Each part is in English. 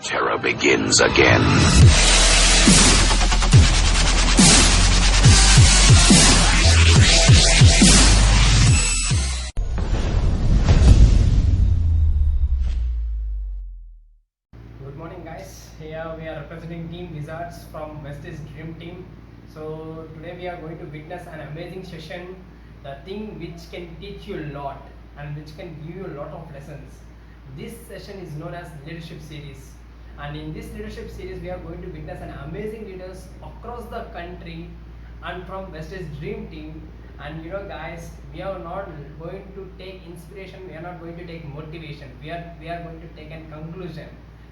Terror begins again. Good morning, guys. Here we are representing Team Wizards from West's Dream Team. So today we are going to witness an amazing session, the thing which can teach you a lot and which can give you a lot of lessons. This session is known as Leadership Series, and in this Leadership Series we are going to witness an amazing leaders across the country and from West's Dream Team. And you know, guys, we are not going to take inspiration, we are not going to take motivation, we are going to take a conclusion.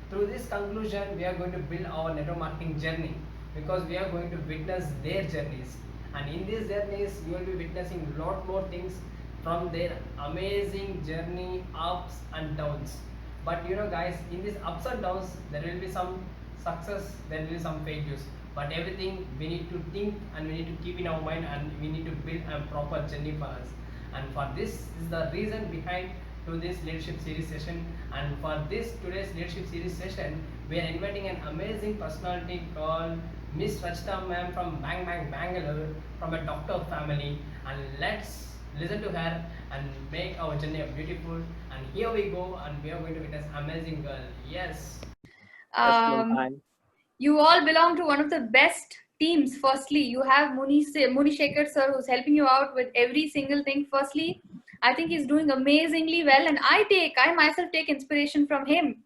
Through this conclusion, we are going to build our network marketing journey, because we are going to witness their journeys. And in these journeys, you will be witnessing a lot more things from their amazing journey, ups and downs. But you know, guys, in these ups and downs, there will be some success, there will be some failures. But everything we need to think and we need to keep in our mind, and we need to build a proper journey for us. And for this is the reason behind to this leadership series session. And for this today's leadership series session, we are inviting an amazing personality called Miss Rachita ma'am from Bangalore, from a doctor family. And let's listen to her and make our journey beautiful. And here we go, and we are going to witness amazing girl. Yes. You all belong to one of the best teams. Firstly, you have Muni Shekhar sir, who's helping you out with every single thing. Firstly, I think he's doing amazingly well, and I myself take inspiration from him,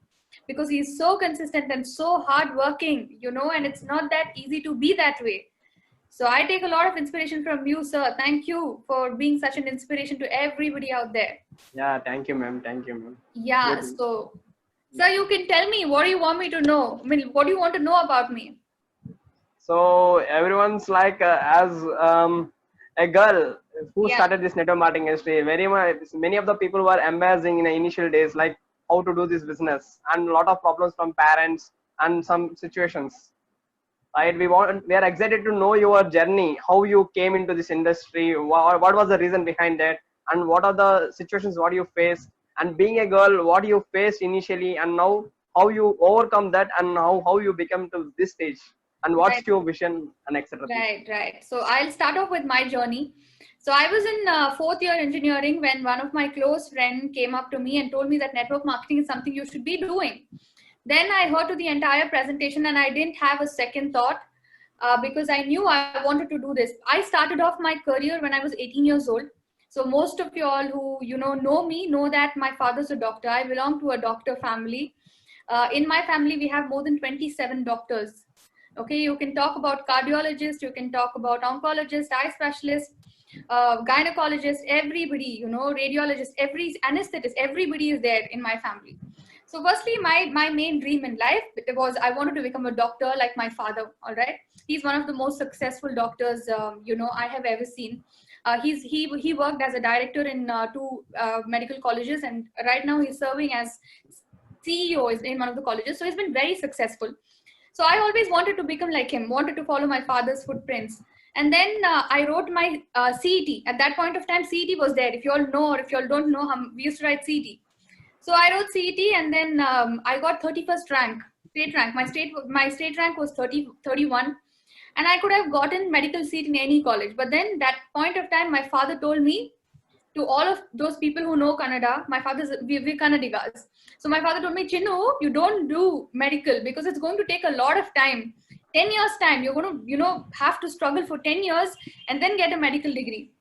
because he's so consistent and so hardworking, and it's not that easy to be that way. So I take a lot of inspiration from you, sir. Thank you for being such an inspiration to everybody out there. Yeah, thank you, ma'am. Thank you, ma'am. Yeah, good. So, sir, you can tell me, what do you want me to know? I mean, what do you want to know about me? So everyone's like, as a girl who started this network marketing industry, many of the people were embarrassing in the initial days, like how to do this business, and a lot of problems from parents and some situations. Right? We are excited to know your journey, how you came into this industry, what was the reason behind that, and what are the situations what you face, and being a girl, what you faced initially, and now how you overcome that, and how you become to this stage, and what's your vision, and etc. Right. So I'll start off with my journey. So I was in fourth year engineering when one of my close friends came up to me and told me that network marketing is something you should be doing. Then I heard to the entire presentation, and I didn't have a second thought, because I knew I wanted to do this. I started off my career when I was 18 years old. So most of you all who know me know that my father's a doctor. I belong to a doctor family. In my family, we have more than 27 doctors. Okay, you can talk about cardiologist, you can talk about oncologist, eye specialist, gynecologist, everybody, radiologist, every anesthetist, everybody is there in my family. So firstly, my main dream in life was I wanted to become a doctor like my father. All right, he's one of the most successful doctors I have ever seen. He worked as a director in two medical colleges, and right now he's serving as CEO in one of the colleges. So he's been very successful. So I always wanted to become like him, wanted to follow my father's footprints. And then I wrote my CET. At that point of time, CET was there. If you all know, or if you all don't know, we used to write CET. So I wrote CET, and then I got 31st rank, state rank. My state rank was 31. And I could have gotten medical seat in any college. But then that point of time, my father told me, to all of those people who know Kannada, we're Kannadigas. So my father told me, Chinnu, you don't do medical because it's going to take a lot of time. 10 years time, you're going to, have to struggle for 10 years and then get a medical degree.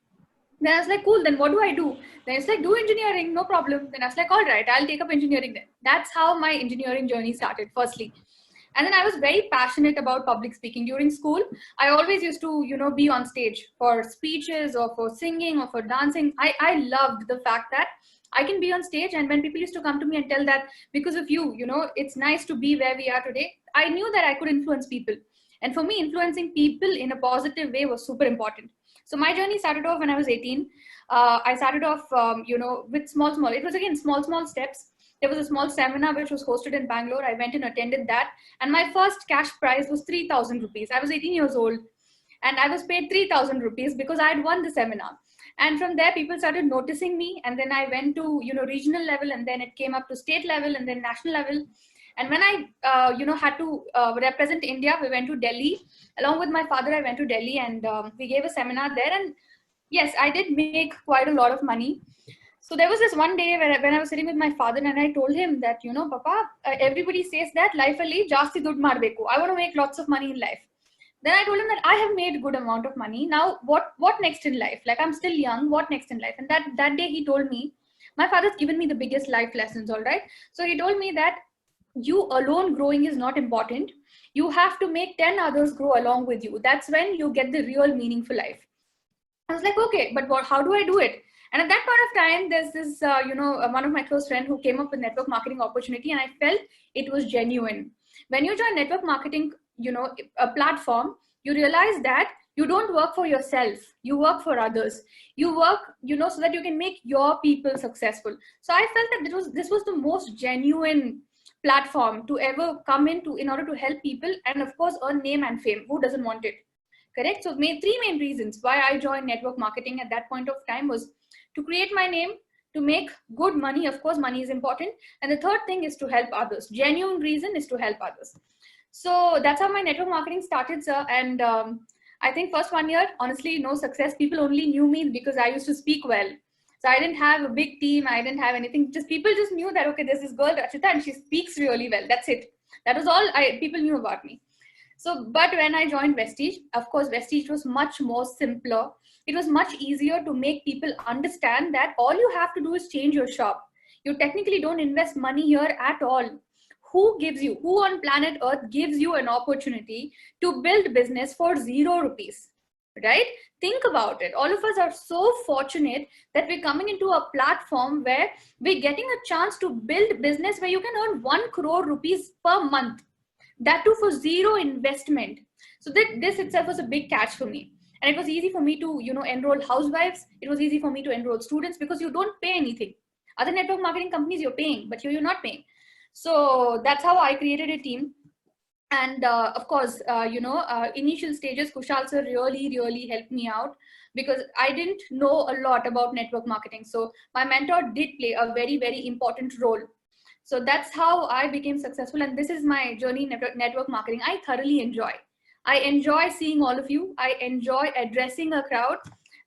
Then I was like, cool, then what do I do? Then it's like, do engineering, no problem. Then I was like, all right, I'll take up engineering then. That's how my engineering journey started, firstly. And then I was very passionate about public speaking. During school, I always used to, be on stage for speeches or for singing or for dancing. I loved the fact that I can be on stage, and when people used to come to me and tell that because of you, it's nice to be where we are today, I knew that I could influence people. And for me, influencing people in a positive way was super important. So my journey started off when I was 18. I started off, with small. It was again small steps. There was a small seminar which was hosted in Bangalore. I went and attended that. And my first cash prize was 3,000 rupees. I was 18 years old. And I was paid 3,000 rupees because I had won the seminar. And from there, people started noticing me. And then I went to, regional level, and then it came up to state level and then national level. And when I, had to represent India, we went to Delhi. Along with my father, I went to Delhi, and we gave a seminar there. And yes, I did make quite a lot of money. So there was this one day when I was sitting with my father, and I told him that, Papa, everybody says that life ali jasti dud marbeku. I want to make lots of money in life. Then I told him that I have made a good amount of money. Now, what next in life? Like, I'm still young. What next in life? And that day he told me, my father's given me the biggest life lessons, all right? So he told me that you alone growing is not important. You have to make 10 others grow along with you. That's when you get the real meaningful life. I was like, okay, but how do I do it? And at that point of time, there's this, one of my close friends who came up with network marketing opportunity, and I felt it was genuine. When you join network marketing, a platform, you realize that you don't work for yourself, you work for others. You work, so that you can make your people successful. So I felt that this was the most genuine platform to ever come into in order to help people, and of course earn name and fame. Who doesn't want it? Correct? So three main reasons why I joined network marketing at that point of time was to create my name, to make good money. Of course, money is important. And the third thing is to help others. Genuine reason is to help others. So that's how my network marketing started, sir. And I think first 1 year, honestly, no success. People only knew me because I used to speak well. So I didn't have a big team. I didn't have anything. People just knew that, okay, there's this girl, Rachita, and she speaks really well. That's it. That was all people knew about me. So, but when I joined Vestige, of course, Vestige was much more simpler. It was much easier to make people understand that all you have to do is change your shop. You technically don't invest money here at all. Who on planet Earth gives you an opportunity to build business for 0 rupees, right? Think about it. All of us are so fortunate that we're coming into a platform where we're getting a chance to build business where you can earn 1 crore rupees per month. That too for 0 investment. So this itself was a big catch for me. And it was easy for me to, enroll housewives. It was easy for me to enroll students because you don't pay anything. Other network marketing companies, you're paying, but you're not paying. So that's how I created a team. And of course, initial stages, Kushal sir really helped me out because I didn't know a lot about network marketing. So my mentor did play a very important role. So that's how I became successful. And this is my journey in network marketing. I thoroughly enjoy. I enjoy seeing all of you. I enjoy addressing a crowd.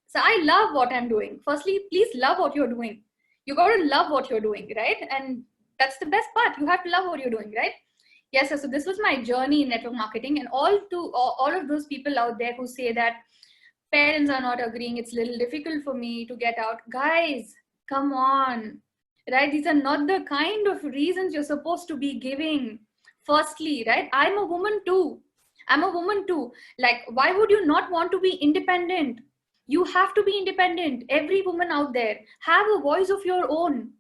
So I love what I'm doing. Firstly, please love what you're doing. You got to love what you're doing, right? And that's the best part. You have to love what you're doing, right? Yes, so this was my journey in network marketing. And all of those people out there who say that parents are not agreeing, it's a little difficult for me to get out. Guys, come on. Right? These are not the kind of reasons you're supposed to be giving. Firstly, right? I'm a woman too. Like, why would you not want to be independent? You have to be independent. Every woman out there, have a voice of your own.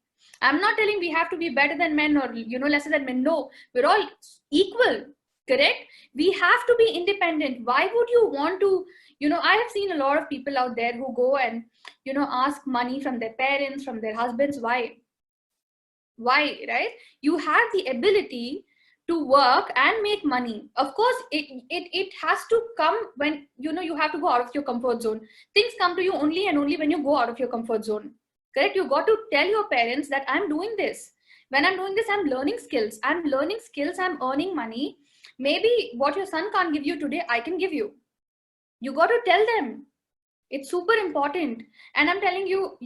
I'm not telling we have to be better than men or, lesser than men. No, we're all equal. Correct? We have to be independent. Why would you want to, I have seen a lot of people out there who go and, ask money from their parents, from their husbands. Why, right? You have the ability to work and make money. Of course, it has to come when, you have to go out of your comfort zone. Things come to you only and only when you go out of your comfort zone. Correct? You got to tell your parents that I'm doing this. When I'm doing this, I'm learning skills. I'm earning money. Maybe what your son can't give you today, I can give you. You got to tell them. It's super important. And I'm telling you,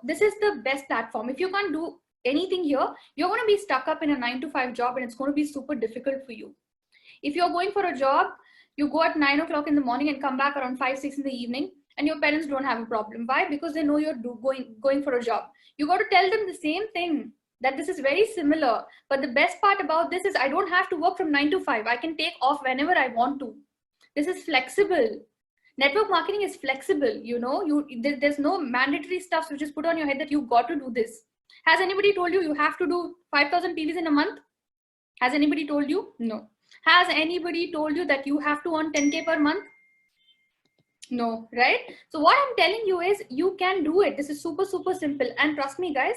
this is the best platform. If you can't do anything here, you're going to be stuck up in a 9-to-5 job and it's going to be super difficult for you. If you're going for a job, you go at 9 o'clock in the morning and come back around 5-6 in the evening, and your parents don't have a problem. Why? Because they know you're going for a job. You got to tell them the same thing, that this is very similar. But the best part about this is I don't have to work from 9 to 5. I can take off whenever I want to. This is flexible. Network marketing is flexible. There's no mandatory stuff which is put on your head that you got to do this. Has anybody told you have to do 5,000 PVs in a month? Has anybody told you? No. Has anybody told you that you have to earn 10K per month? No, right? So what I'm telling you is you can do it. This is super simple. And trust me, guys,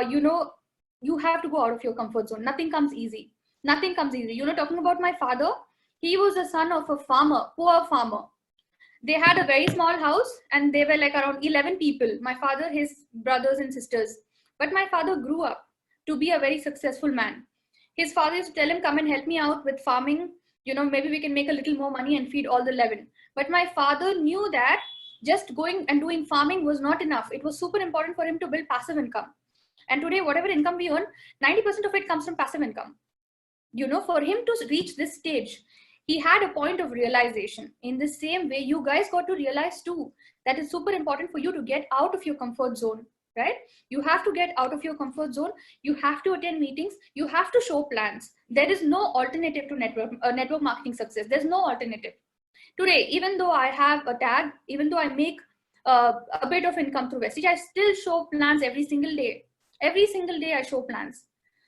you have to go out of your comfort zone. Nothing comes easy. Talking about my father, he was the son of a farmer, poor farmer. They had a very small house and they were like around 11 people. My father, his brothers and sisters. But my father grew up to be a very successful man. His father used to tell him, come and help me out with farming. You know, maybe we can make a little more money and feed all the 11. But my father knew that just going and doing farming was not enough. It was super important for him to build passive income. And today, whatever income we earn, 90% of it comes from passive income. You know, for him to reach this stage, he had a point of realization. In the same way, you guys got to realize too, that it's super important for you to get out of your comfort zone, right? You have to get out of your comfort zone. You have to attend meetings. You have to show plans. There is no alternative to network marketing success. There's no alternative. Today, even though I have a tag, even though I make a bit of income through Vestige, I still show plans every single day. Every single day I show plans.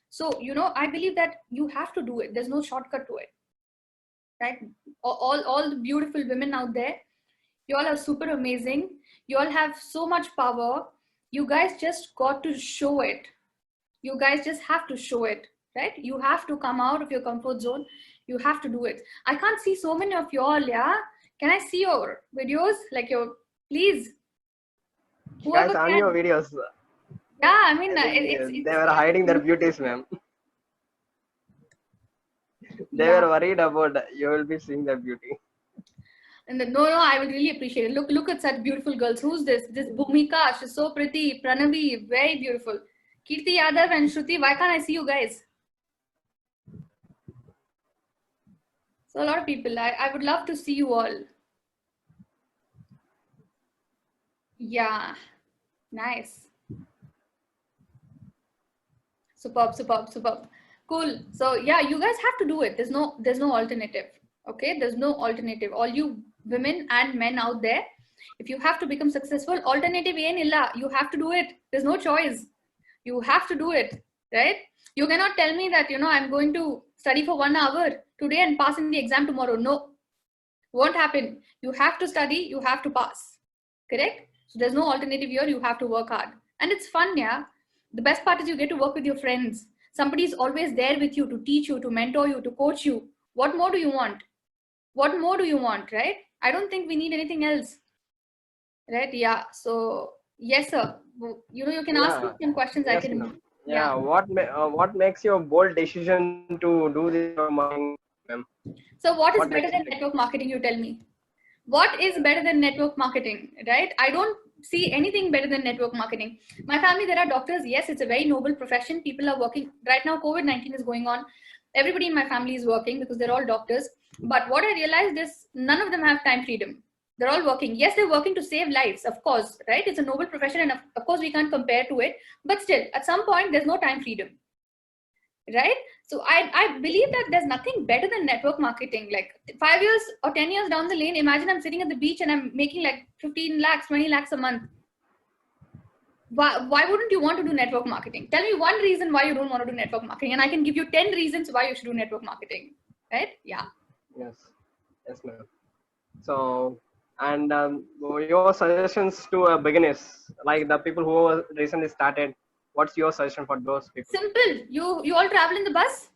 So, you know, I believe that you have to do it. There's no shortcut to it, right? All the beautiful women out there, you all are super amazing. You all have so much power. You guys just got to show it. You guys just have to show it, right? You have to come out of your comfort zone. You have to do it. I can't see so many of you all, yeah? Can I see your videos? Like your, please. Guys, on your videos. Yeah, I mean, they were hiding their beauties, ma'am. They were worried about you will be seeing their beauty. And no, I would really appreciate it. Look at such beautiful girls. Who's this? This Bhumika, she's so pretty. Pranavi, very beautiful. Kirti Yadav and Shruti, why can't I see you guys? So a lot of people, I would love to see you all. Yeah, nice. Superb. Cool. So yeah, you guys have to do it. There's no alternative. Okay, there's no alternative. All you women and men out there, if you have to become successful, alternative ain illa. You have to do it. There's no choice. You have to do it, right? You cannot tell me that, you know, I'm going to study for 1 hour today and pass in the exam tomorrow. No, won't happen. You have to study. You have to pass. Correct? So there's no alternative here. You have to work hard, and it's fun. Yeah. The best part is you get to work with your friends. Somebody is always there with you to teach you, to mentor you, to coach you. What more do you want? What more do you want, right? I don't think we need anything else, right? Yeah. So yes, sir. You know, you can ask me some questions. Yes, I can. Ma'am. Yeah. What makes your bold decision to do this marketing, ma'am? So what is better than network marketing? You tell me. What is better than network marketing, right? I don't see anything better than network marketing. My family, there are doctors. Yes, it's a very noble profession. People are working. Right now, COVID-19 is going on. Everybody in my family is working because they're all doctors. But what I realized is none of them have time freedom. They're all working. Yes, they're working to save lives, of course, right? It's a noble profession, and of course we can't compare to it. But still, at some point, there's no time freedom, right? So I believe that there's nothing better than network marketing. Like 5 years or 10 years down the lane, imagine I'm sitting at the beach and I'm making like 15 lakhs, 20 lakhs a month. Why wouldn't you want to do network marketing? Tell me one reason why you don't want to do network marketing, and I can give you 10 reasons why you should do network marketing, right? Yeah. Yes, ma'am. So, and your suggestions to beginners, like the people who recently started, what's your suggestion for those people? Simple. You all travel in the bus?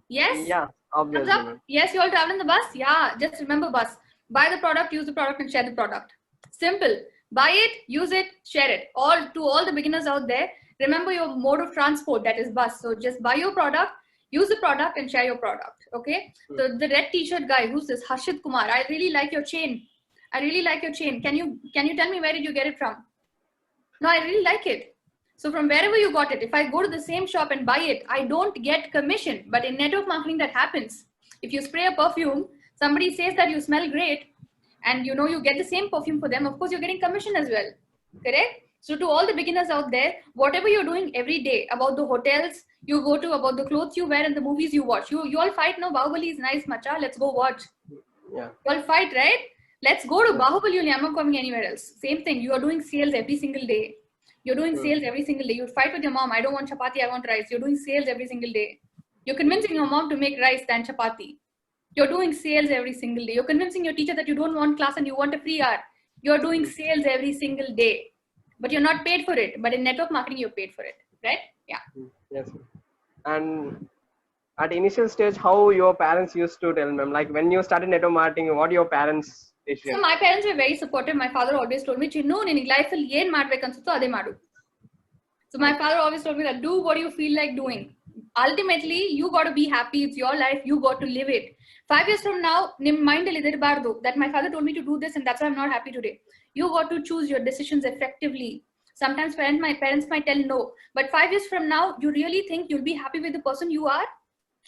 Yes? Yeah, obviously. Yes, you all travel in the bus? Yeah, just remember bus. Buy the product, use the product, and share the product. Simple. Buy it, use it, share it. To all the beginners out there, remember your mode of transport, that is bus. So just buy your product, use the product, and share your product. Okay? So the red t-shirt guy, who's this? Harshit Kumar. I really like your chain. Can you tell me where did you get it from? No, I really like it. So from wherever you got it, if I go to the same shop and buy it, I don't get commission. But in network marketing, that happens. If you spray a perfume, somebody says that you smell great, and you know you get the same perfume for them, of course you're getting commission as well. Correct? So to all the beginners out there, whatever you're doing every day, about the hotels you go to, about the clothes you wear and the movies you watch, you all fight. No, Bahubali is nice, macha, let's go watch. Yeah. You all fight, right? Let's go to Bahubali only. I'm not coming anywhere else. Same thing. You are doing sales every single day. You're doing sales every single day. You fight with your mom. I don't want chapati, I want rice. You're doing sales every single day. You're convincing your mom to make rice than chapati. You're doing sales every single day. You're convincing your teacher that you don't want class and you want a free hour. You're doing sales every single day. But you're not paid for it. But in network marketing, you're paid for it. Right? Yeah. Yes. And at initial stage, how your parents used to tell them? Like when you started network marketing, what your parents decision? So my parents were very supportive. My father always told me, Chinnu, in life, yen madbekansuto ade madu. So my father always told me that do what you feel like doing. ultimately you got to be happy. It's your life. You got to live it. 5 years from now, nim mind that my father told me to do this and that's why I'm not happy today. You got to choose your decisions effectively. Sometimes my parents might tell no, but 5 years from now, you really think you'll be happy with the person you are?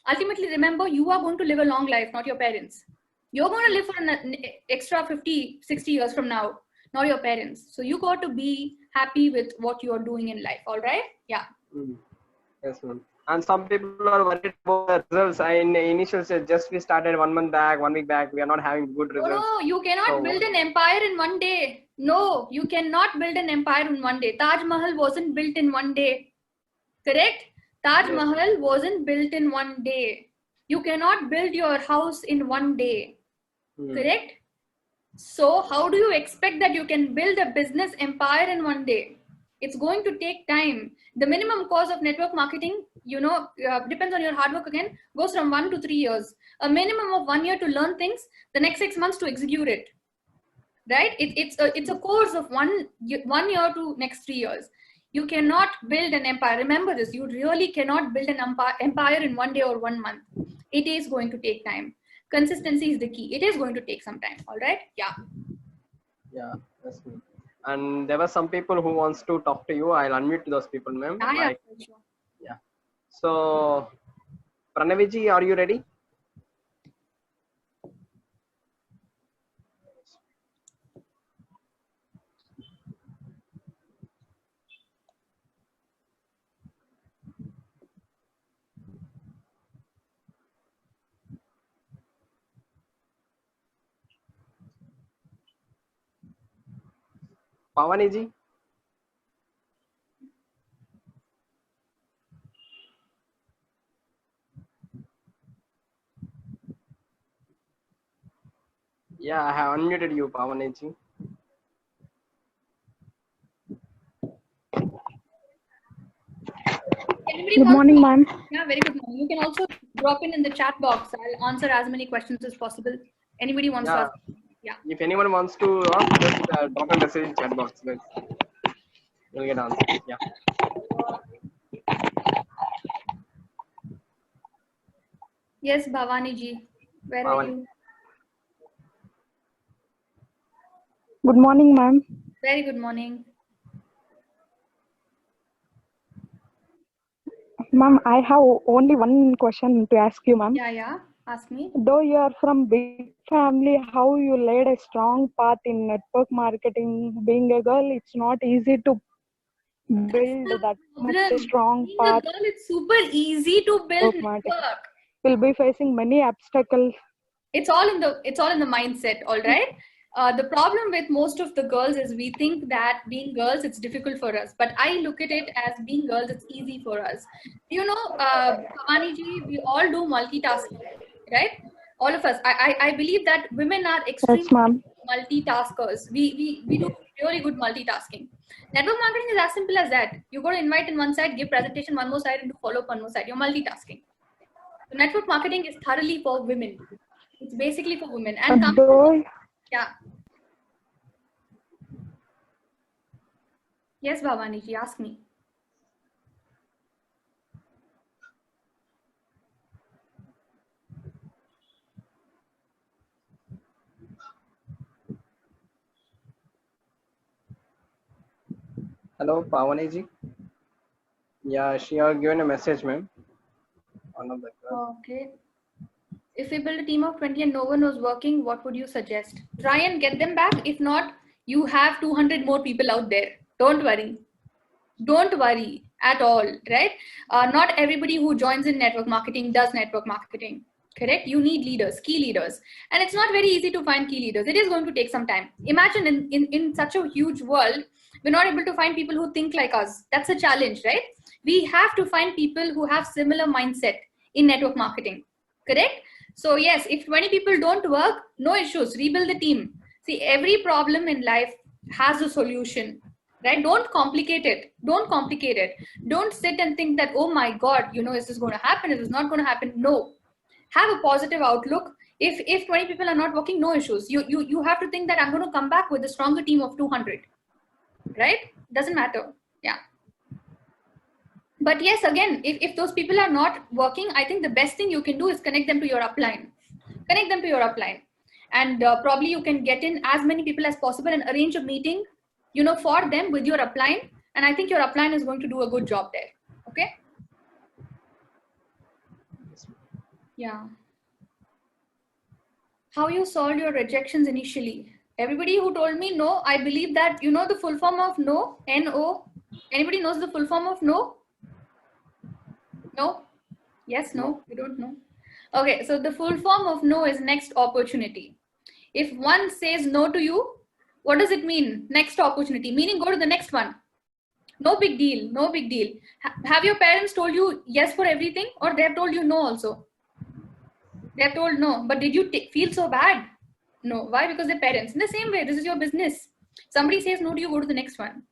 Ultimately, remember, you are going to live a long life, not your parents. You're going to live for an extra 50, 60 years from now, not your parents. So you got to be happy with what you are doing in life. All right? Yeah. Yes, ma'am. And some people are worried about the results. In the initial stage, just we started 1 month back, 1 week back, we are not having good results. No, you cannot build an empire in one day. No, you cannot build an empire in one day. Taj Mahal wasn't built in one day. Correct? Taj Mahal wasn't built in one day. You cannot build your house in one day. Correct? So how do you expect that you can build a business empire in one day? It's going to take time. The minimum cost of network marketing, depends on your hard work again, goes from 1 to 3 years. A minimum of 1 year to learn things, the next 6 months to execute it. Right? It's a course of 1 year to next 3 years. You cannot build an empire. Remember this, you really cannot build an empire in 1 day or 1 month. It is going to take time. Consistency is the key. It is going to take some time. All right? Yeah. Yeah, that's good. And there were some people who wants to talk to you. I'll unmute those people, ma'am. Yeah, sure. Yeah. So, Pranaviji, are you ready? Pavaniji? Yeah, I have unmuted you, Pavaniji. Good morning, ma'am. Yeah, very good morning. You can also drop in the chat box. I'll answer as many questions as possible. Anybody wants to ask? Yeah. If anyone wants to just drop a message in chat box, guys. You'll get answer. Yeah. Yes, Bhavani ji. Where are you? Good morning, ma'am. Very good morning. Ma'am, I have only one question to ask you, ma'am. Yeah. Ask me. Though you are from big family, how you led a strong path in network marketing? Being a girl, it's not easy to build that much strong path. Being a girl, it's super easy to build network. We'll be facing many obstacles. It's all in the mindset. All right. The problem with most of the girls is we think that being girls, it's difficult for us. But I look at it as being girls, it's easy for us. Bhavani ji, we all do multitasking, right? All of us. I believe that women are extremely multitaskers. We do really good multitasking. Network marketing is as simple as that. You got to invite in one side, give presentation one more side, and do follow-up one more side. You're multitasking. So network marketing is thoroughly for women. It's basically for women. And yeah. Yes, Bhavani ji, ask me. Hello, Pavani ji. Yeah, she has given a message, ma'am. Okay. If we build a team of 20 and no one was working, what would you suggest? Try and get them back. If not, you have 200 more people out there. Don't worry. Don't worry at all, right? Not everybody who joins in network marketing does network marketing. Correct? You need leaders, key leaders. And it's not very easy to find key leaders. It is going to take some time. Imagine in such a huge world, we're not able to find people who think like us. That's a challenge, right? We have to find people who have similar mindset in network marketing. Correct? So yes, if 20 people don't work, no issues. Rebuild the team. See, every problem in life has a solution. Right? Don't complicate it. Don't complicate it. Don't sit and think that, oh my God, is this going to happen? Is this not going to happen? No. Have a positive outlook. If 20 people are not working, no issues. You have to think that I'm going to come back with a stronger team of 200. Right? Doesn't matter. Yeah. But yes, again, if those people are not working, I think the best thing you can do is connect them to your upline. Connect them to your upline. And probably you can get in as many people as possible and arrange a meeting, for them with your upline. And I think your upline is going to do a good job there. Okay. Yeah. How you solved your rejections initially? Everybody who told me no, I believe that the full form of no, N-O. Anybody knows the full form of no? No? Yes, no? You don't know? Okay, so the full form of no is next opportunity. If one says no to you, what does it mean? Next opportunity, meaning go to the next one. No big deal, no big deal. Have your parents told you yes for everything, or they have told you no also? They have told no, but did you feel so bad? No. Why? Because they're parents. In the same way, this is your business. Somebody says no to you, go to the next one.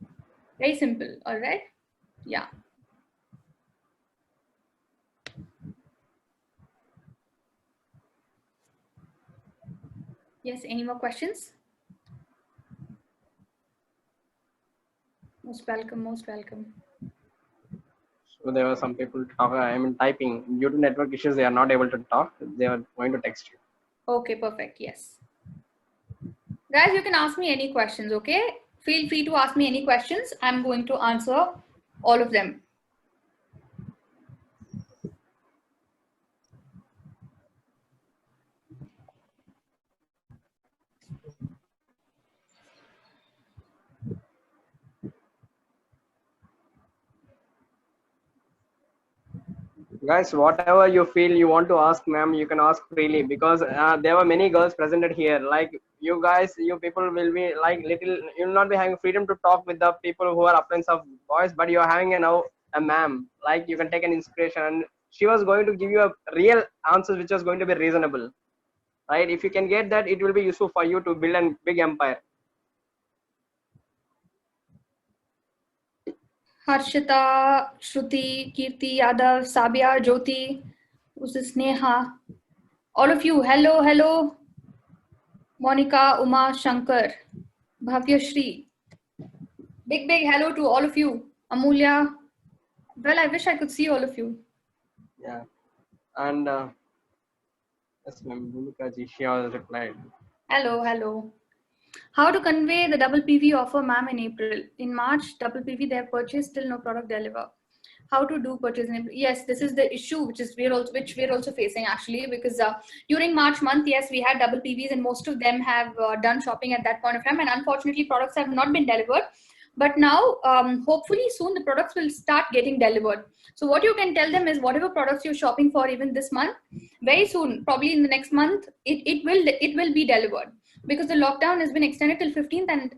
Very simple. All right. Yeah. Yes. Any more questions? Most welcome. Most welcome. So there were some people typing. Due to network issues, they are not able to talk. They are going to text you. Okay. Perfect. Yes. Guys, you can ask me any questions. Okay. Feel free to ask me any questions. I'm going to answer all of them. Guys, whatever you feel you want to ask, ma'am, you can ask freely, because there were many girls presented here. Like you guys, you people will be like little, you will not be having freedom to talk with the people who are uplands of boys, but you are having a ma'am, like you can take an inspiration, and she was going to give you a real answer which was going to be reasonable, right? If you can get that, it will be useful for you to build a big empire. Harshita, Shruti, Kirti, Yadav, Sabia, Jyoti, who's this Neha? All of you, hello, hello. Monica, Uma, Shankar, Bhavya Shri. Big hello to all of you. Amulya. Well, I wish I could see all of you. Yeah. And yes, ma'am, Bhumika ji, she has replied. Hello, hello. How to convey the double PV offer, ma'am, in April? In March, double PV they have purchased, still no product deliver. How to do purchase in April? Yes, this is the issue which we're also facing actually, because during March month, yes, we had double PVs and most of them have done shopping at that point of time, and unfortunately products have not been delivered. But now, hopefully soon the products will start getting delivered. So what you can tell them is whatever products you're shopping for even this month, very soon, probably in the next month, it will be delivered, because the lockdown has been extended till 15th, and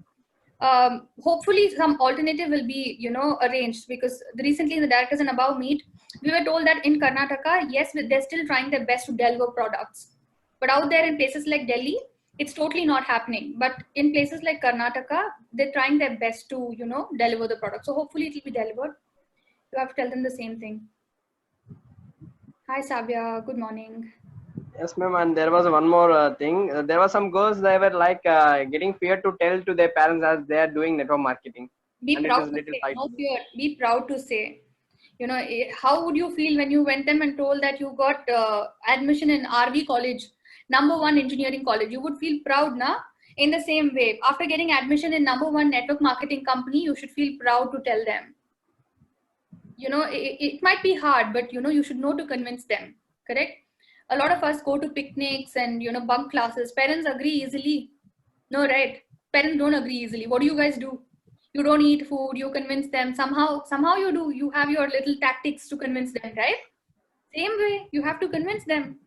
hopefully some alternative will be arranged, because recently in the directors and above meet, we were told that in Karnataka, yes, they're still trying their best to deliver products, but out there in places like Delhi, it's totally not happening. But in places like Karnataka, they're trying their best to deliver the product, so hopefully it will be delivered. You have to tell them the same thing. Hi Savya, good morning. Yes, ma'am. And there was one more thing. There were some girls, they were like getting fear to tell to their parents as they are doing network marketing. Be proud to say, no fear. Be proud to say. How would you feel when you went them and told that you got admission in RV college, #1 engineering college? You would feel proud, na? In the same way, after getting admission in #1 network marketing company, you should feel proud to tell them. It might be hard, but you should know to convince them. Correct? A lot of us go to picnics and bunk classes. Parents agree easily. No, right? Parents don't agree easily. What do you guys do? You don't eat food, you convince them. Somehow you do. You have your little tactics to convince them, right? Same way, you have to convince them.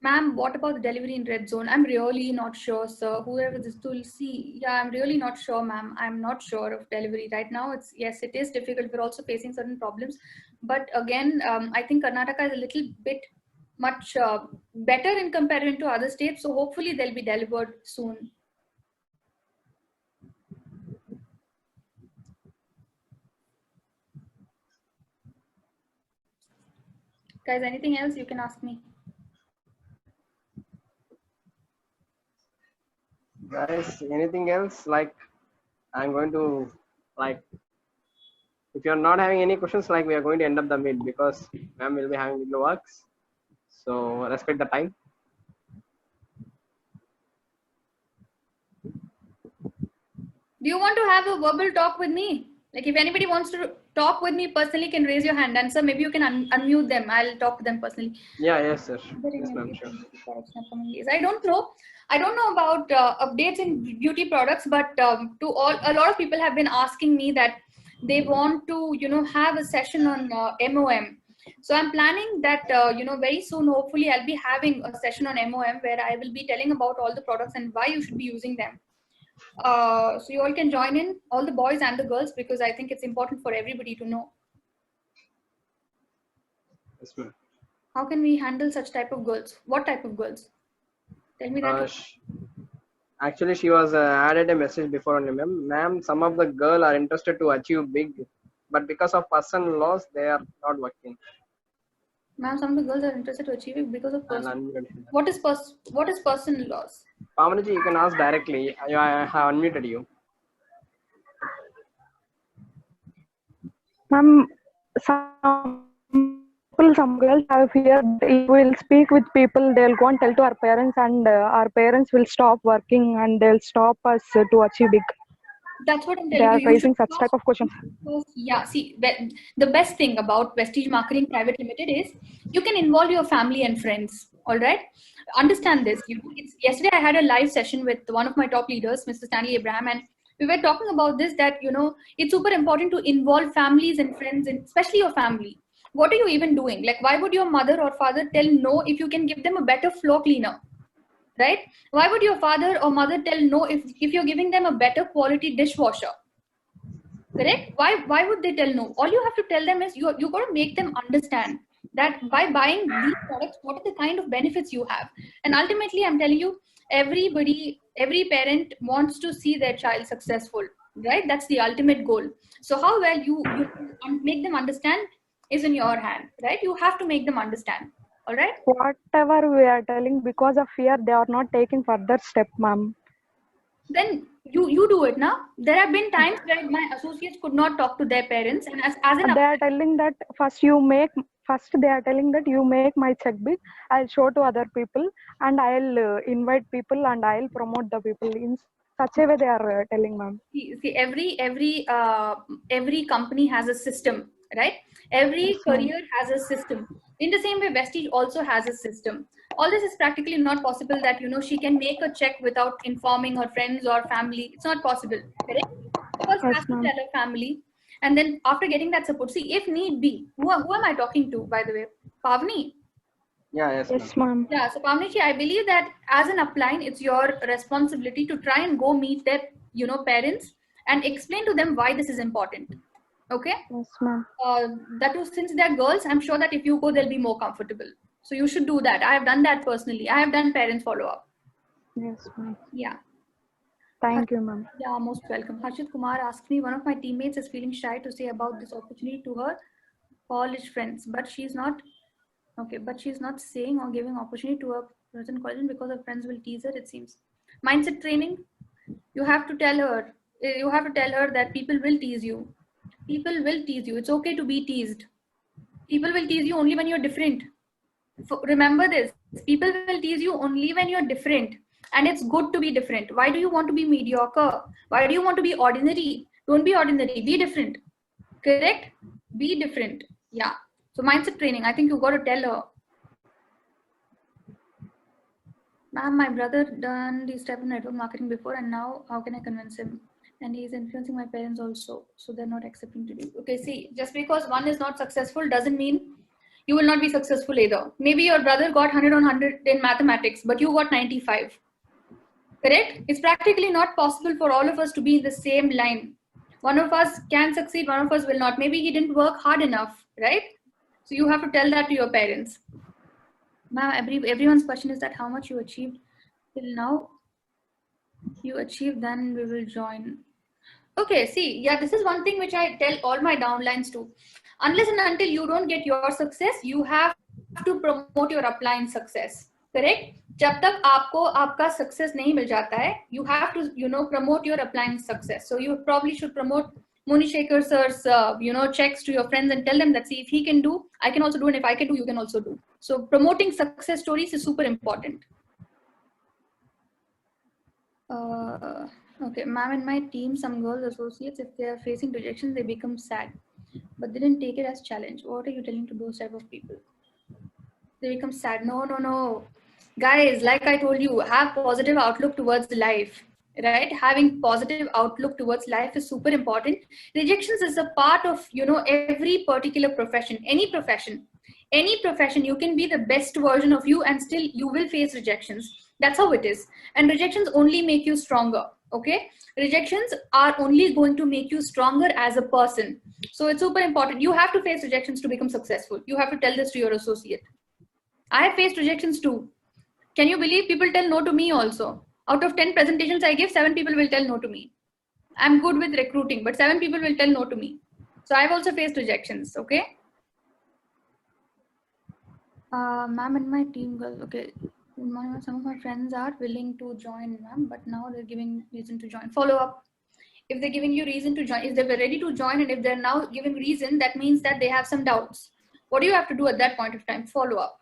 Ma'am, what about the delivery in red zone? I'm really not sure, sir. Whoever this will see. Yeah, I'm really not sure, ma'am. I'm not sure of delivery right now. Yes, it is difficult. We're also facing certain problems. But again, I think Karnataka is a little bit much better in comparison to other states. So hopefully they'll be delivered soon. Guys, anything else you can ask me? Guys, anything else? Like, I'm going to If you're not having any questions, like, we are going to end up the meet because ma'am will be having little works. So respect the time. Do you want to have a verbal talk with me? Like, if anybody wants to talk with me personally, can raise your hand. And sir, maybe you can unmute them. I'll talk to them personally. Yeah, yes, sir. Yes, ma'am, sure. I don't know about updates in beauty products, but a lot of people have been asking me that they want to, have a session on MOM. So I'm planning that, very soon, hopefully I'll be having a session on MOM where I will be telling about all the products and why you should be using them. So you all can join in, all the boys and the girls, because I think it's important for everybody to know. Yes, ma'am. How can we handle such type of girls? What type of girls? Tell me that. Actually, she was added a message before only, ma'am. Ma'am, some of the girls are interested to achieve big, but because of personal loss, they are not working. Ma'am, some of the girls are interested to achieve it because of personal. What is personal loss? Pavanaji, you can ask directly. I have unmuted you. Ma'am, some girls have fear. If we'll speak with people, they'll go and tell to our parents, and our parents will stop working and they'll stop us to achieve big. That's what I'm They telling you. are facing such type of questions. Yeah, see, the best thing about Vestige Marketing Private Limited is you can involve your family and friends. All right, understand this. Yesterday I had a live session with one of my top leaders, Mr. Stanley Abraham, and we were talking about this, that it's super important to involve families and friends, and especially your family. What are you even doing? Like, why would your mother or father tell no if you can give them a better floor cleaner? Right? Why would your father or mother tell no if you're giving them a better quality dishwasher? Correct? Why would they tell no? All you have to tell them is you got to make them understand that by buying these products, what are the kind of benefits you have. And ultimately, I'm telling you, every parent wants to see their child successful, right? That's the ultimate goal. So how well you make them understand is in your hand, right? You have to make them understand. All right. Whatever we are telling, because of fear, they are not taking further step, ma'am. Then you do it now. There have been times where my associates could not talk to their parents, and as they are telling that first they are telling that you make my check big, I'll show to other people, and I'll invite people, and I'll promote the people. In such a way they are telling, ma'am. See, every company has a system, right? Every career has a system. In the same way, Vestige also has a system. All this is practically not possible that, she can make a check without informing her friends or family. It's not possible, correct? First, has to tell her family. And then after getting that support, see, if need be, who am I talking to, by the way? Pavni? Yeah, yes, ma'am. Yeah, so Pavni, I believe that as an upline, it's your responsibility to try and go meet their, parents and explain to them why this is important. Okay? Yes, ma'am. That too, since they're girls, I'm sure that if you go, they'll be more comfortable. So you should do that. I have done that personally. I have done parents follow-up. Yes, ma'am. Yeah. Thank you, ma'am. Yeah, most welcome. Harshit Kumar asked me, one of my teammates is feeling shy to say about this opportunity to her college friends, but she's not saying or giving opportunity to her present college because her friends will tease her, it seems. Mindset training, you have to tell her that people will tease you. People will tease you. It's okay to be teased. People will tease you only when you're different. Remember this. People will tease you only when you're different. And it's good to be different. Why do you want to be mediocre? Why do you want to be ordinary? Don't be ordinary. Be different. Correct? Be different. Yeah. So mindset training, I think you got to tell her. Ma'am, my brother done this type of network marketing before, and now how can I convince him? And he's influencing my parents also, so they're not accepting to do. Okay, see, just because one is not successful doesn't mean you will not be successful either. Maybe your brother got 100 on 100 in mathematics, but you got 95. Correct? It's practically not possible for all of us to be in the same line. One of us can succeed, one of us will not. Maybe he didn't work hard enough, right? So you have to tell that to your parents. Ma'am, everyone's question is that how much you achieved till now. You achieve, then we will join. Okay, see, yeah, this is one thing which I tell all my downlines too. Unless and until you don't get your success, you have to promote your upline success. Correct? जब तक आपको आपका success नहीं मिल जाता है, you have to, promote your upline success. So you probably should promote Moni Shekhar sir's, checks to your friends and tell them that, see, if he can do, I can also do, and if I can do, you can also do. So promoting success stories is super important. Okay, ma'am, in my team, some girls associates, if they are facing rejection, they become sad, but they didn't take it as challenge. What are you telling to those type of people? They become sad. No. Guys, like I told you, have positive outlook towards life, right? Having positive outlook towards life is super important. Rejections is a part of, every particular profession, any profession. Any profession, you can be the best version of you and still you will face rejections. That's how it is. And rejections only make you stronger, okay? Rejections are only going to make you stronger as a person. So it's super important. You have to face rejections to become successful. You have to tell this to your associate. I have faced rejections too. Can you believe people tell no to me also? Out of 10 presentations I give, 7 people will tell no to me. I'm good with recruiting, but 7 people will tell no to me. So I've also faced rejections, okay? Ma'am and my team girl, okay. Some of my friends are willing to join, ma'am, but now they're giving reason to join. Follow up. If they're giving you reason to join, if they were ready to join and if they're now giving reason, that means that they have some doubts. What do you have to do at that point of time? Follow up.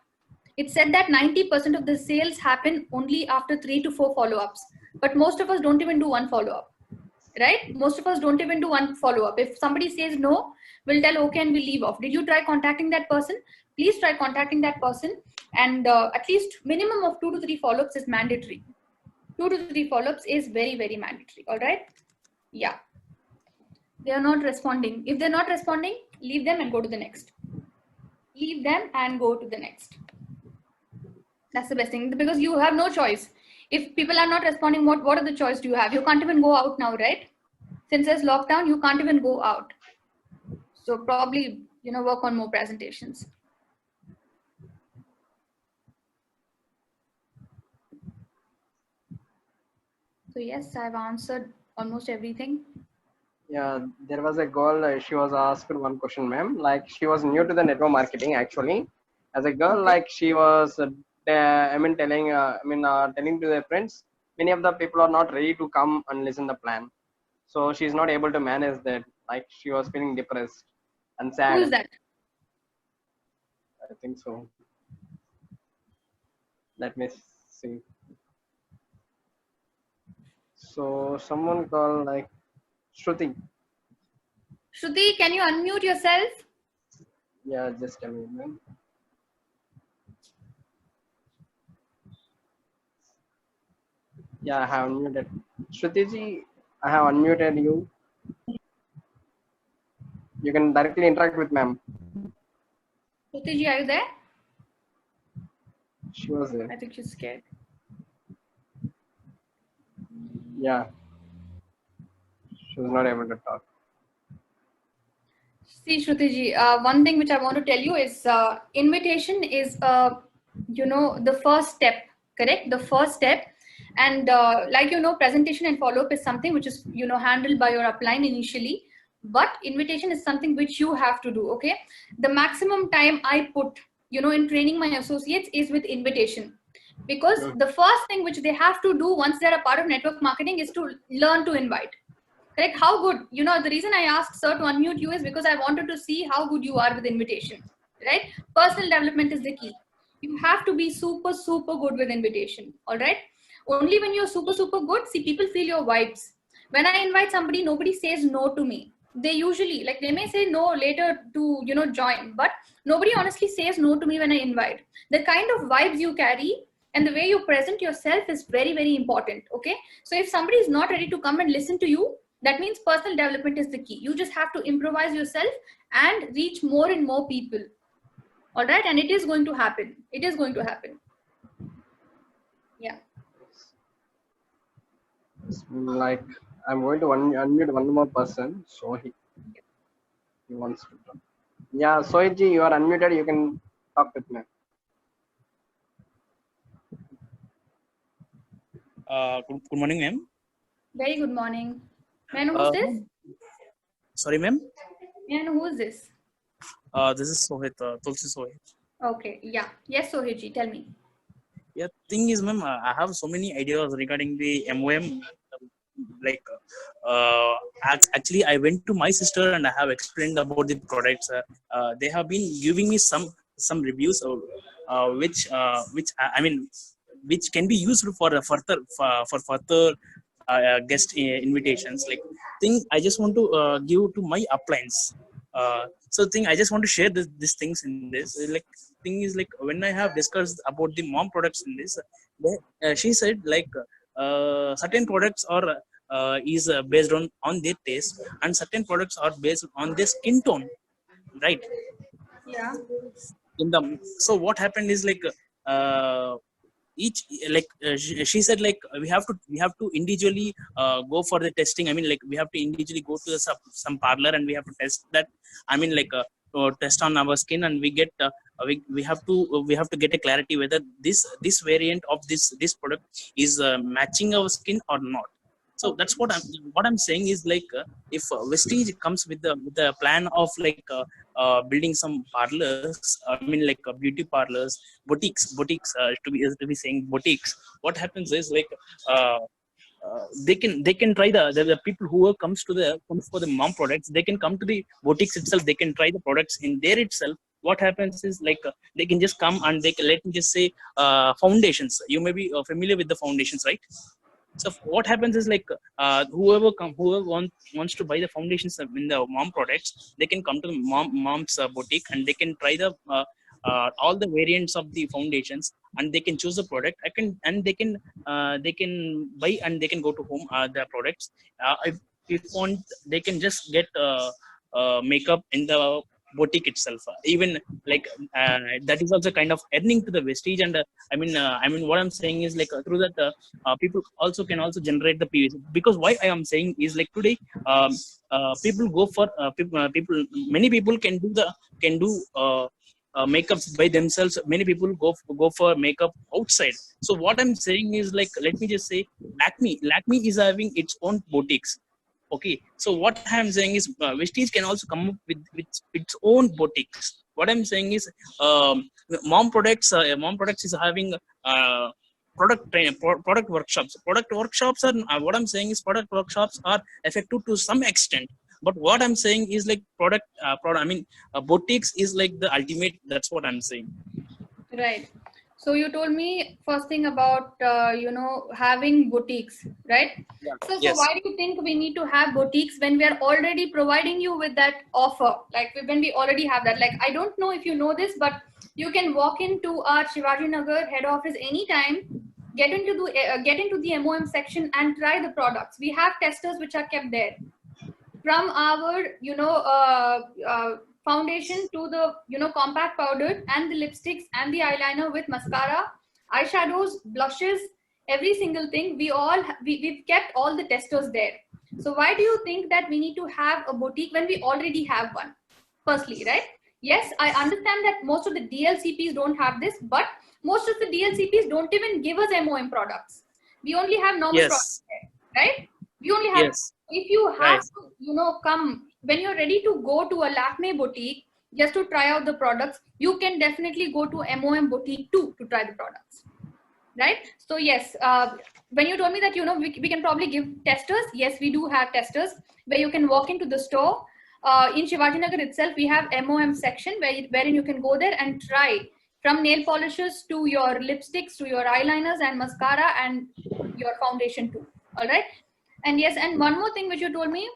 It's said that 90% of the sales happen only after 3 to 4 follow-ups. But most of us don't even do one follow-up, right? Most of us don't even do one follow-up. If somebody says no, we'll tell okay and we'll leave off. Did you try contacting that person? Please try contacting that person. And at least minimum of 2 to 3 follow-ups is mandatory. 2 to 3 follow-ups is very, very mandatory. All right? Yeah. They are not responding. If they're not responding, leave them and go to the next. Leave them and go to the next. That's the best thing, because you have no choice. If people are not responding, what are the choice do you have? You can't even go out now, right? Since there's lockdown, you can't even go out. So probably, work on more presentations. So yes, I've answered almost everything. Yeah, there was a girl, she was asked one question, ma'am. Like, she was new to the network marketing actually. As a girl, like, she was telling to their friends, many of the people are not ready to come and listen the plan, so she's not able to manage that. Like, she was feeling depressed and sad. Who is that? I think so. Let me see. So someone called like Shruti. Shruti, can you unmute yourself? Yeah, just a minute. Yeah, I have unmuted. Shruti ji, I have unmuted you. You can directly interact with ma'am. Shruti ji, are you there? She was there. I think she's scared. Yeah. She was not able to talk. See, Shruti ji, one thing which I want to tell you is invitation is, the first step, correct? The first step. And presentation and follow-up is something which is, handled by your upline initially. But invitation is something which you have to do, okay? The maximum time I put, in training my associates is with invitation. Because the first thing which they have to do once they're a part of network marketing is to learn to invite. Correct? How good, the reason I asked sir to unmute you is because I wanted to see how good you are with invitation, right? Personal development is the key. You have to be super, super good with invitation, all right? Only when you're super, super good, see, people feel your vibes. When I invite somebody, nobody says no to me. They usually, they may say no later to, join, but nobody honestly says no to me when I invite. The kind of vibes you carry and the way you present yourself is very, very important, okay? So if somebody is not ready to come and listen to you, that means personal development is the key. You just have to improvise yourself and reach more and more people. All right. And it is going to happen. It is going to happen. Yeah. Like, I'm going to unmute one more person. So he wants to talk. Yeah, Sohit-ji, you are unmuted. You can talk with me. Good morning, ma'am. Very good morning. May I know who's this? Sorry, ma'am. May I know who is this? This is Sohit, Tulsi Sohit. Okay. Yeah. Yes, Sohit-ji, tell me. Yeah, thing is, ma'am, I have so many ideas regarding the MOM. like actually I went to my sister and I have explained about the products. They have been giving me some reviews which I mean which can be used for further guest invitations. Like thing I just want to give to my appliance. So thing I just want to share these things in this. Like thing is like when I have discussed about the mom products in this, she said like certain products are is based on their taste, and certain products are based on their skin tone, right? Yeah. In the so what happened is like each like she said like we have to individually go for the testing. I mean like we have to individually go to some parlor and we have to test that. I mean like test on our skin, and we get we have to get a clarity whether this variant of this product is matching our skin or not. So that's what I'm saying is like if Vestige comes with the plan of like building some parlors, I mean like beauty parlors, boutiques to be saying boutiques. What happens is like they can try the people who comes for the mom products, they can come to the boutiques itself, they can try the products in there itself. What happens is like they can just come and they can, let me just say, foundations. You may be familiar with the foundations, right? So what happens is like whoever wants to buy the foundations in the mom products, they can come to the mom's boutique and they can try the all the variants of the foundations, and they can choose the product. They can buy and they can go to home the products. If want, they can just get makeup in the boutique itself. Even like that is also kind of earning to the Vestige. And I mean what I'm saying is like through that people also can also generate the PVC. Because why I am saying is like today people go for people many people can do makeups by themselves. Many people go for makeup outside. So what I'm saying is like, let me just say, Lakme is having its own boutiques. Okay, so what I'm saying is Vestige can also come up with its own boutiques. What I'm saying is mom products is having product workshops. Product workshops are what I'm saying is product workshops are effective to some extent. But what I'm saying is like boutiques is like the ultimate. That's what I'm saying. Right. So you told me first thing about having boutiques, right? Yeah. So Yes. why do you think we need to have boutiques when we are already providing you with that offer? Like when we already have that. Like I don't know if you know this, but you can walk into our Shivaji Nagar head office anytime, get into the MOM section and try the products. We have testers which are kept there. From our foundation to the compact powder and the lipsticks and the eyeliner with mascara, eyeshadows, blushes, every single thing, we've kept all the testers there. So why do you think that we need to have a boutique when we already have one? Firstly, right? Yes, I understand that most of the DLCPs don't have this, but most of the DLCPs don't even give us MOM products. We only have normal products there, right? We only have. Yes. If you have to, come when you're ready to go to a Lakme boutique just to try out the products, you can definitely go to MOM boutique too to try the products, right? So yes, when you told me that we can probably give testers, yes, we do have testers where you can walk into the store. In Shivaji Nagar itself, we have MOM section wherein you can go there and try from nail polishes to your lipsticks to your eyeliners and mascara and your foundation too. All right. And yes, and one more thing which you told me,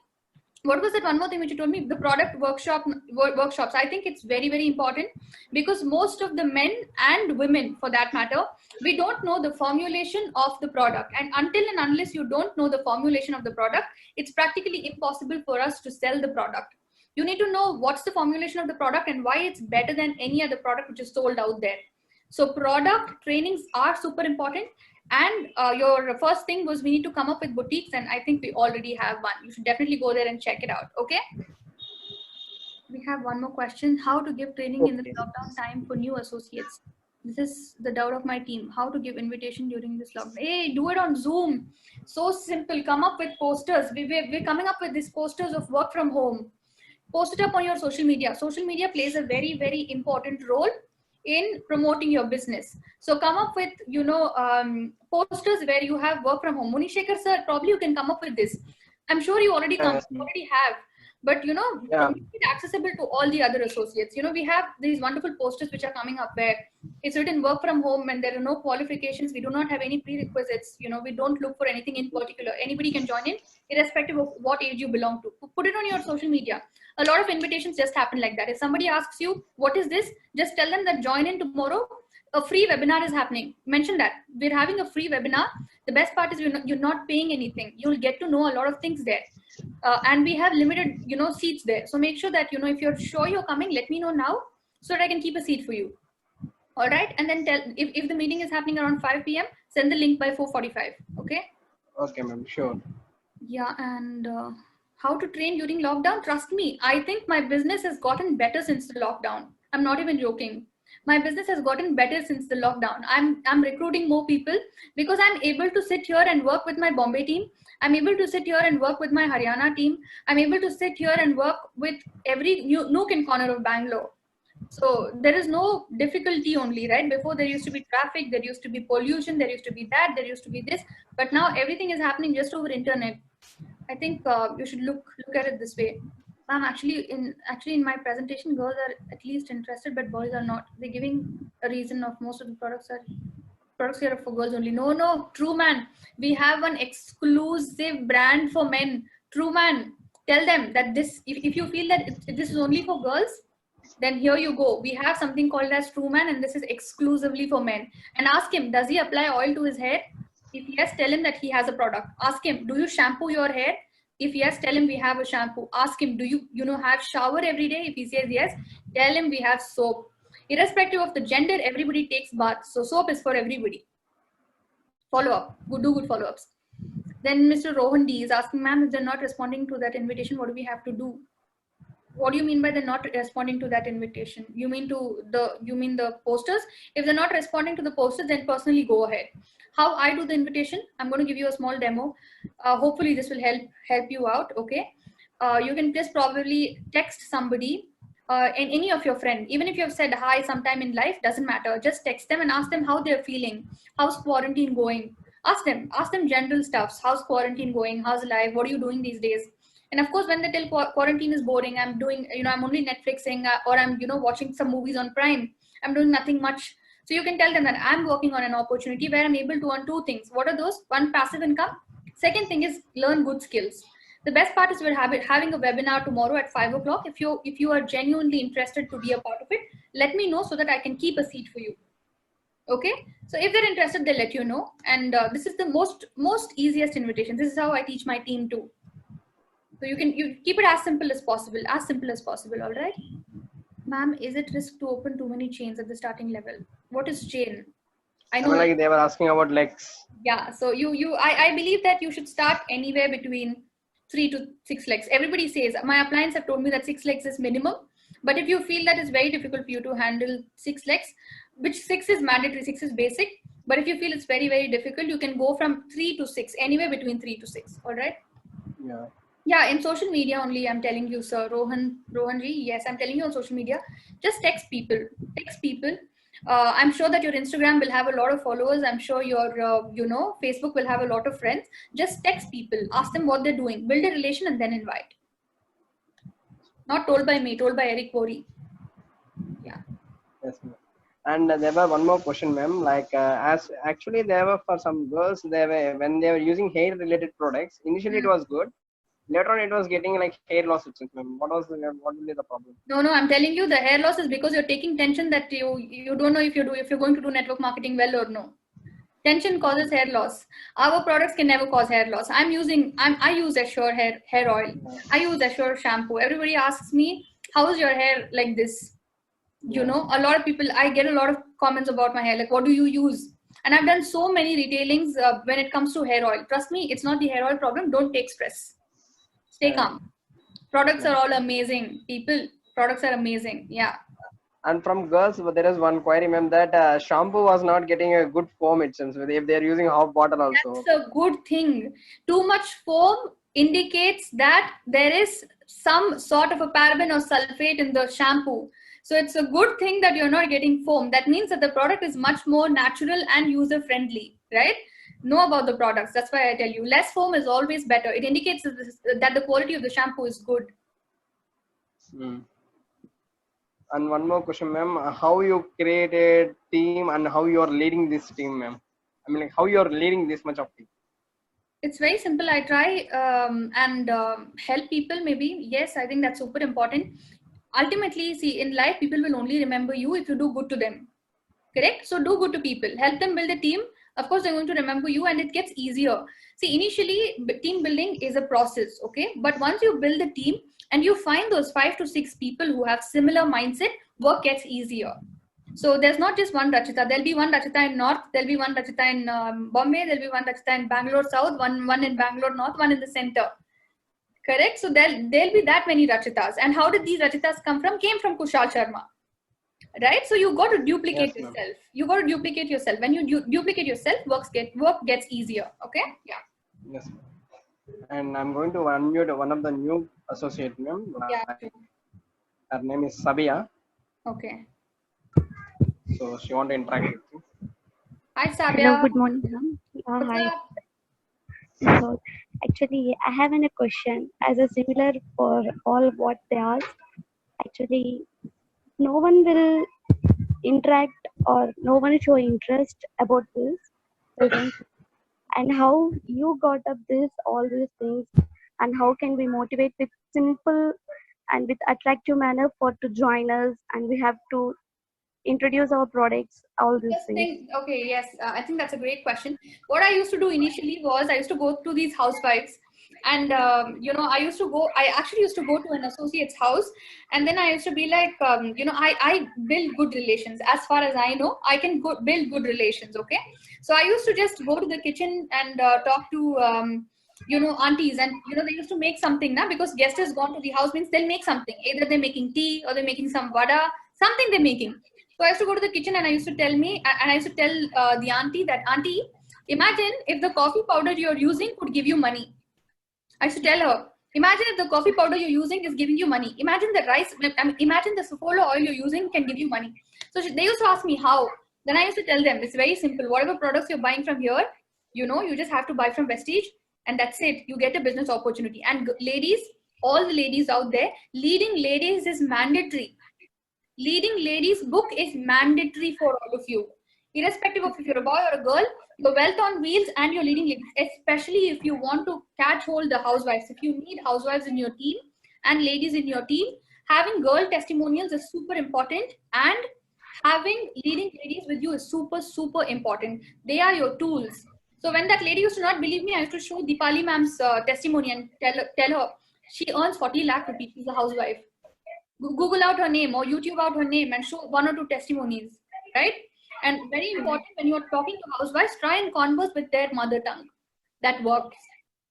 what was that one more thing which you told me? The product workshops. I think it's very, very important because most of the men and women, for that matter, we don't know the formulation of the product. And until and unless you don't know the formulation of the product, it's practically impossible for us to sell the product. You need to know what's the formulation of the product and why it's better than any other product which is sold out there. So product trainings are super important. And your first thing was we need to come up with boutiques, and I think we already have one. You should definitely go there and check it out. Okay. We have one more question. How to give training in the lockdown time for new associates? This is the doubt of my team. How to give invitation during this lockdown? Hey, do it on Zoom. So simple. Come up with posters. We're coming up with these posters of work from home. Post it up on your social media. Social media plays a very, very important role in promoting your business. So come up with, posters where you have work from home. Munishekar sir, probably you can come up with this. I'm sure you already Yes. already have, but Yeah. make it accessible to all the other associates. We have these wonderful posters which are coming up where it's written work from home and there are no qualifications. We do not have any prerequisites. We don't look for anything in particular. Anybody can join in, irrespective of what age you belong to. Put it on your social media. A lot of invitations just happen like that. If somebody asks you, what is this? Just tell them that join in tomorrow. A free webinar is happening. Mention that we're having a free webinar. The best part is you're not paying anything. You'll get to know a lot of things there. And we have limited, seats there. So make sure that, if you're sure you're coming, let me know now so that I can keep a seat for you. All right. And then tell if the meeting is happening around 5 p.m., send the link by 4:45. Okay. Okay, ma'am. Sure. Yeah. And how to train during lockdown? Trust me, I think my business has gotten better since the lockdown. I'm not even joking. My business has gotten better since the lockdown. I'm recruiting more people because I'm able to sit here and work with my Bombay team. I'm able to sit here and work with my Haryana team. I'm able to sit here and work with every nook and corner of Bangalore. So there is no difficulty only, right? Before there used to be traffic, there used to be pollution, there used to be that, there used to be this, but now everything is happening just over internet. I think you should look at it this way. Ma'am, actually in my presentation, girls are at least interested, but boys are not. They're giving a reason of most of the products here are for girls only. No, true man. We have an exclusive brand for men. True man. Tell them that this, if you feel that this is only for girls, then here you go. We have something called as True Man, and this is exclusively for men. And ask him, does he apply oil to his hair? If yes, tell him that he has a product. Ask him, do you shampoo your hair? If yes, tell him we have a shampoo. Ask him, do you have shower every day? If he says yes, tell him we have soap. Irrespective of the gender, everybody takes baths. So soap is for everybody. Follow up. Do good follow-ups. Then Mr. Rohan D is asking, ma'am, if they're not responding to that invitation, what do we have to do? What do you mean by they're not responding to that invitation? You mean the posters? If they're not responding to the posters, then personally go ahead. How I do the invitation? I'm going to give you a small demo. Hopefully this will help you out. Okay. You can just probably text somebody and any of your friends. Even if you have said hi sometime in life, doesn't matter. Just text them and ask them how they're feeling. How's quarantine going? Ask them general stuffs. How's quarantine going? How's life? What are you doing these days? And of course, when they tell quarantine is boring, I'm doing, I'm only Netflixing or I'm, watching some movies on Prime. I'm doing nothing much. So you can tell them that I'm working on an opportunity where I'm able to earn two things. What are those? One, passive income. Second thing is learn good skills. The best part is we're having a webinar tomorrow at 5 o'clock. If you are genuinely interested to be a part of it, let me know so that I can keep a seat for you. Okay. So if they're interested, they'll let you know. And this is the most easiest invitation. This is how I teach my team too. So you keep it as simple as possible. All right. Ma'am, is it risk to open too many chains at the starting level? What is chain? I know like they were asking about legs. Yeah. So I believe that you should start anywhere between 3 to 6 legs. Everybody says, my appliance have told me that 6 legs is minimum. But if you feel that it's very difficult for you to handle 6 legs, which 6 is mandatory, 6 is basic. But if you feel it's very, very difficult, you can go from 3 to 6, anywhere between 3 to 6. All right. Yeah. Yeah, in social media only, I'm telling you, sir. Rohan Ji, yes, I'm telling you on social media. Just text people. I'm sure that your Instagram will have a lot of followers. I'm sure your, Facebook will have a lot of friends. Just text people. Ask them what they're doing. Build a relation and then invite. Not told by me, told by Eric Bori. Yeah. Yes, ma'am. And there were one more question, ma'am. Like, as actually there were for some girls, when they were using hair-related products. Initially, it was good. Later on, it was getting like hair loss. What will be the problem? No, I'm telling you, the hair loss is because you're taking tension that you don't know if you're going to do network marketing well or no. Tension causes hair loss. Our products can never cause hair loss. I use Assure hair oil. I use Assure shampoo. Everybody asks me, how is your hair like this? A lot of people, I get a lot of comments about my hair. Like, what do you use? And I've done so many retailings when it comes to hair oil. Trust me, it's not the hair oil problem. Don't take stress. Stay calm. Products are all amazing. Products are amazing. Yeah. And from girls, there is one query, ma'am, that shampoo was not getting a good foam, it seems, if they're using hot water also. That's a good thing. Too much foam indicates that there is some sort of a paraben or sulfate in the shampoo. So it's a good thing that you're not getting foam. That means that the product is much more natural and user friendly, right? Know about the products. That's why I tell you, less foam is always better. It indicates that the quality of the shampoo is good. And one more question, ma'am. How you created team and how you are leading this team, ma'am? I mean, like, how you are leading this much of team? It's very simple. I try and help people. Maybe yes, I think that's super important. Ultimately, see, in life, people will only remember you if you do good to them. Correct? So do good to people. Help them build a team. Of course, they're going to remember you, and it gets easier. See, initially, team building is a process, okay? But once you build a team and you find those 5 to 6 people who have similar mindset, work gets easier. So there's not just one Rachita. There'll be one Rachita in North. There'll be one Rachita in Bombay. There'll be one Rachita in Bangalore South. One in Bangalore North. One in the center. Correct? So there'll be that many Rachitas. And how did these Rachitas come from? Came from Kushal Sharma. Right? So you got to duplicate yourself. You got to duplicate yourself. When you duplicate yourself, work gets easier. Okay? Yeah. Yes. And I'm going to unmute one of the new associate, ma'am. Yeah. Her name is Sabia. Okay. So she want to interact with you. Hi, Sabia. Hello, good morning, ma'am. Hi. So, actually, I have a question as a similar for all what they asked. Actually, no one will interact or no one will show interest about this. And how you got up all these things, and how can we motivate with simple and with attractive manner to join us, and we have to introduce our products, all these things. Okay, yes, I think that's a great question. What I used to do initially was I used to go to these housewives, and I actually used to go to an associate's house, and then I used to be like, I build good relations. As far as I know, I can build good relations. Okay, so I used to just go to the kitchen and talk to aunties, and they used to make something now, because guest has gone to the house, means they'll make something. Either they're making tea or they're making some vada, something they're making. So I used to go to the kitchen and I used to tell the auntie that, auntie, imagine if the coffee powder you're using could give you money. I used to tell her, imagine if the coffee powder you're using is giving you money. Imagine the imagine the Saffola oil you're using can give you money. So they used to ask me how. Then I used to tell them, it's very simple. Whatever products you're buying from here, you just have to buy from Vestige, and that's it. You get a business opportunity. And ladies, all the ladies out there, leading ladies is mandatory. Leading ladies book is mandatory for all of you. Irrespective of if you're a boy or a girl, your wealth on wheels and your leading ladies, especially if you want to catch hold the housewives. If you need housewives in your team and ladies in your team, having girl testimonials is super important, and having leading ladies with you is super, super important. They are your tools. So when that lady used to not believe me, I used to show Deepali ma'am's testimony and tell her she earns 40 lakh rupees. She's a housewife. Google out her name or YouTube out her name and show 1 or 2 testimonies, right? And very important, when you're talking to housewives, try and converse with their mother tongue. That works.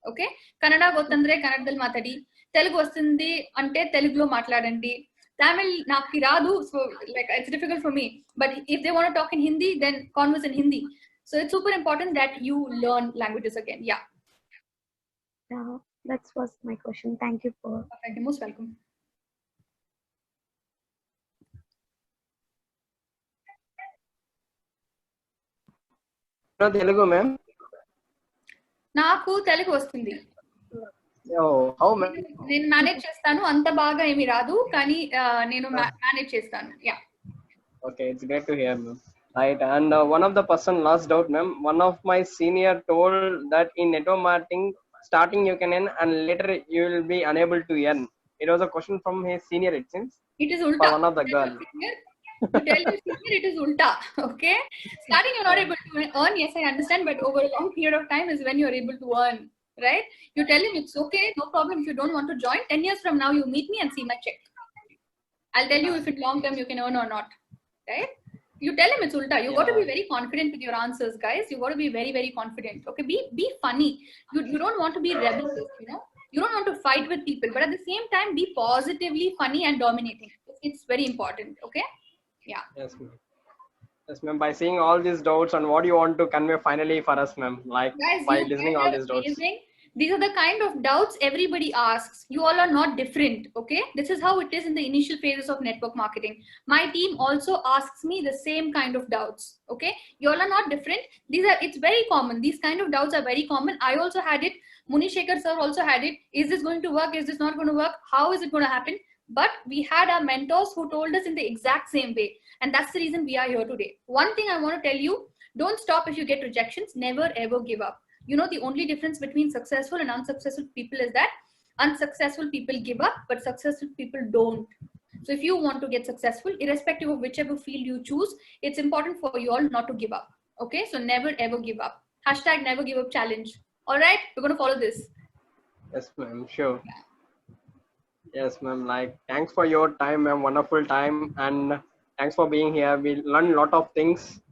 Okay? Kannada gottandre kannadalli matadi. Telugu vastundi ante Telugulo matladandi. Tamil naaki raadu, so like it's difficult for me. But if they want to talk in Hindi, then converse in Hindi. So it's super important that you learn languages again. Yeah. Yeah, that was my question. Thank you for. Perfect. You're most welcome. Telugu, ma'am? నాకు తెలుగు వస్తుంది. How, ma'am? నేను manage చేస్తాను, అంత బాగా ఏమి రాదు, కానీ నేను మేనేజ్ చేస్తాను. Yeah. Okay, it's great to hear, ma'am. Right, and one of the person last out, ma'am. One of my senior told that in network marketing, starting you can earn and later you will be unable to earn. It was a question from his senior, it seems. It is ulta. For one of the girl. To tell you senior, it is ulta. Okay. Starting you're not able to earn. Yes, I understand, but over a long period of time is when you're able to earn. Right? You tell him it's okay, no problem. If you don't want to join, 10 years from now you meet me and see my check. I'll tell you if in long term you can earn or not. Right? You tell him it's ulta. You got to be very confident with your answers, guys. You got to be very, very confident. Okay, be funny. You don't want to be rebellious. You don't want to fight with people, but at the same time, be positively funny and dominating. It's very important. Okay, yeah. Yes, ma'am. Yes, ma'am. By seeing all these doubts and what you want to convey finally for us, ma'am, like Guys, by you listening guys all are these doubts. amazing. These are the kind of doubts everybody asks. You all are not different, okay? This is how it is in the initial phases of network marketing. My team also asks me the same kind of doubts, okay? You all are not different. It's very common. These kind of doubts are very common. I also had it. Munishekar sir also had it. Is this going to work? Is this not going to work? How is it going to happen? But we had our mentors who told us in the exact same way. And that's the reason we are here today. One thing I want to tell you, don't stop if you get rejections. Never ever give up. You know, the only difference between successful and unsuccessful people is that unsuccessful people give up, but successful people don't. So if you want to get successful, irrespective of whichever field you choose, it's important for you all not to give up. Okay, so never ever give up. Hashtag never give up challenge. All right, we're going to follow this. Yes, ma'am. Sure. Yes, ma'am. Like, thanks for your time, ma'am. Wonderful time, and thanks for being here. We learned a lot of things,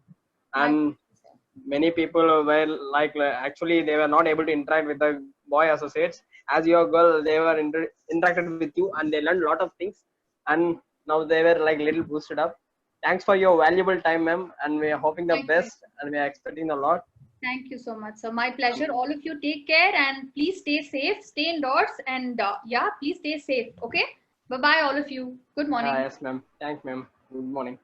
and many people were like actually they were not able to interact with the boy associates. As your girl, they were interacted with you, and they learned a lot of things, and now they were like little boosted up. Thanks for your valuable time, ma'am, and we are hoping the best, and we are expecting a lot. Thank you so much. So my pleasure. All of you take care and please stay safe, stay indoors, and yeah, please stay safe. Okay. Bye bye, all of you. Good morning. Yes, ma'am. Thanks, ma'am. Good morning.